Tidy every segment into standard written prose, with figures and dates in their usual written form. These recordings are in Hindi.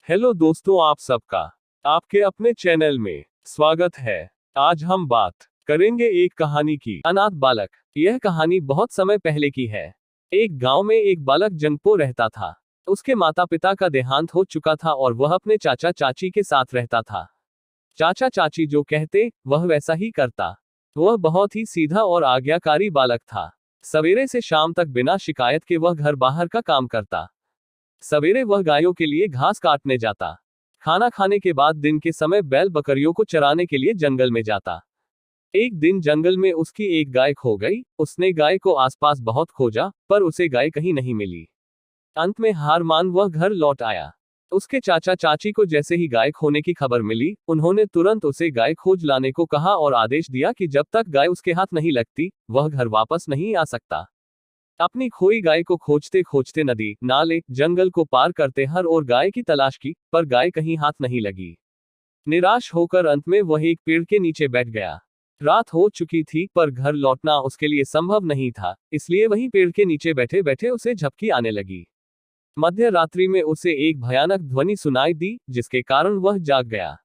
हेलो दोस्तों, आप सबका आपके अपने चैनल में स्वागत है। आज हम बात करेंगे एक कहानी की, अनाथ बालक। यह कहानी बहुत समय पहले की है। एक गांव में एक बालक जंगपो रहता था। उसके माता पिता का देहांत हो चुका था और वह अपने चाचा चाची के साथ रहता था। चाचा चाची जो कहते वह वैसा ही करता। वह बहुत ही सीधा और आज्ञाकारी बालक था। सवेरे से शाम तक बिना शिकायत के वह घर बाहर का काम करता। सवेरे वह गायों के लिए घास काटने जाता। खाना खाने के बाद दिन के समय बैल बकरियों को चराने के लिए जंगल में जाता। एक दिन जंगल में उसकी एक गाय खो गई। उसने गाय को आसपास बहुत खोजा, पर उसे गाय कहीं नहीं मिली। अंत में हार मान वह घर लौट आया। उसके चाचा चाची को जैसे ही गाय खोने की खबर मिली, उन्होंने तुरंत उसे गाय खोज लाने को कहा और आदेश दिया कि जब तक गाय उसके हाथ नहीं लगती, वह घर वापस नहीं आ सकता। अपनी खोई गाय को खोजते खोजते नदी, नाले, जंगल को पार करते हर ओर गाय की तलाश की, पर गाय कहीं हाथ नहीं लगी। निराश होकर अंत में वह एक पेड़ के नीचे बैठ गया। रात हो चुकी थी, पर घर लौटना उसके लिए संभव नहीं था, इसलिए वहीं पेड़ के नीचे बैठे बैठे उसे झपकी आने लगी। मध्य रात्रि में उसे एक भयानक ध्वनि सुनाई दी, जिसके कारण वह जाग गया।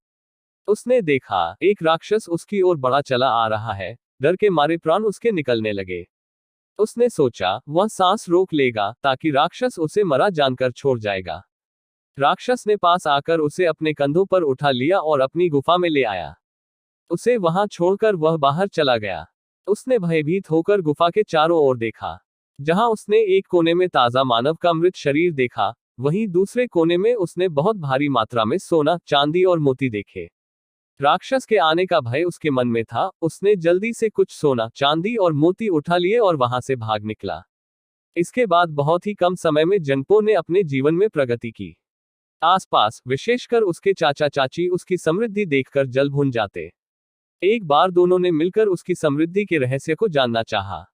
उसने देखा एक राक्षस उसकी ओर बढ़ा चला आ रहा है। डर के मारे प्राण उसके निकलने लगे। उसने सोचा वह सांस रोक लेगा ताकि राक्षस उसे मरा जानकर छोड़ जाएगा। राक्षस ने पास आकर उसे अपने कंधों पर उठा लिया और अपनी गुफा में ले आया। उसे वहां छोड़कर वह बाहर चला गया। उसने भयभीत होकर गुफा के चारों ओर देखा। जहां उसने एक कोने में ताजा मानव का मृत शरीर देखा, वहीं दूसरे कोने में उसने बहुत भारी मात्रा में सोना, चांदी और मोती देखे। राक्षस के आने का भय उसके मन में था। उसने जल्दी से कुछ सोना, चांदी और मोती उठा लिए और वहां से भाग निकला। इसके बाद बहुत ही कम समय में जंगपो ने अपने जीवन में प्रगति की। आसपास, विशेषकर उसके चाचा चाची, उसकी समृद्धि देखकर जल भुन जाते। एक बार दोनों ने मिलकर उसकी समृद्धि के रहस्य को जानना चाहा।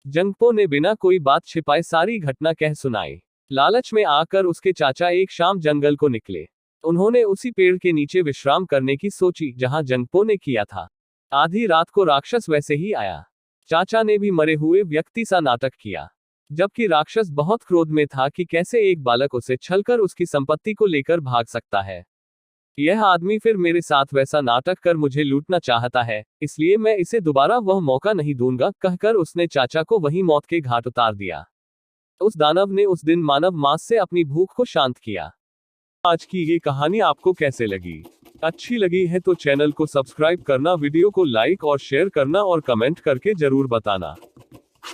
जंगपो ने बिना कोई बात छिपाए सारी घटना कह सुनाई। लालच में आकर उसके चाचा एक शाम जंगल को निकले। उन्होंने उसी पेड़ के नीचे विश्राम करने की सोची जहां जंगपो ने किया था। आधी रात को राक्षस वैसे ही आया। चाचा ने भी मरे हुए व्यक्ति सा नाटक किया, जबकि राक्षस बहुत क्रोध में था कि कैसे एक बालक उसे छलकर उसकी संपत्ति को लेकर भाग सकता है। यह आदमी फिर मेरे साथ वैसा नाटक कर मुझे लूटना चाहता है, इसलिए मैं इसे दोबारा वह मौका नहीं दूंगा, कहकर उसने चाचा को वहीं मौत के घाट उतार दिया। उस दानव ने उस दिन मानव मांस से अपनी भूख को शांत किया। आज की ये कहानी आपको कैसे लगी? अच्छी लगी है तो चैनल को सब्सक्राइब करना, वीडियो को लाइक और शेयर करना और कमेंट करके जरूर बताना।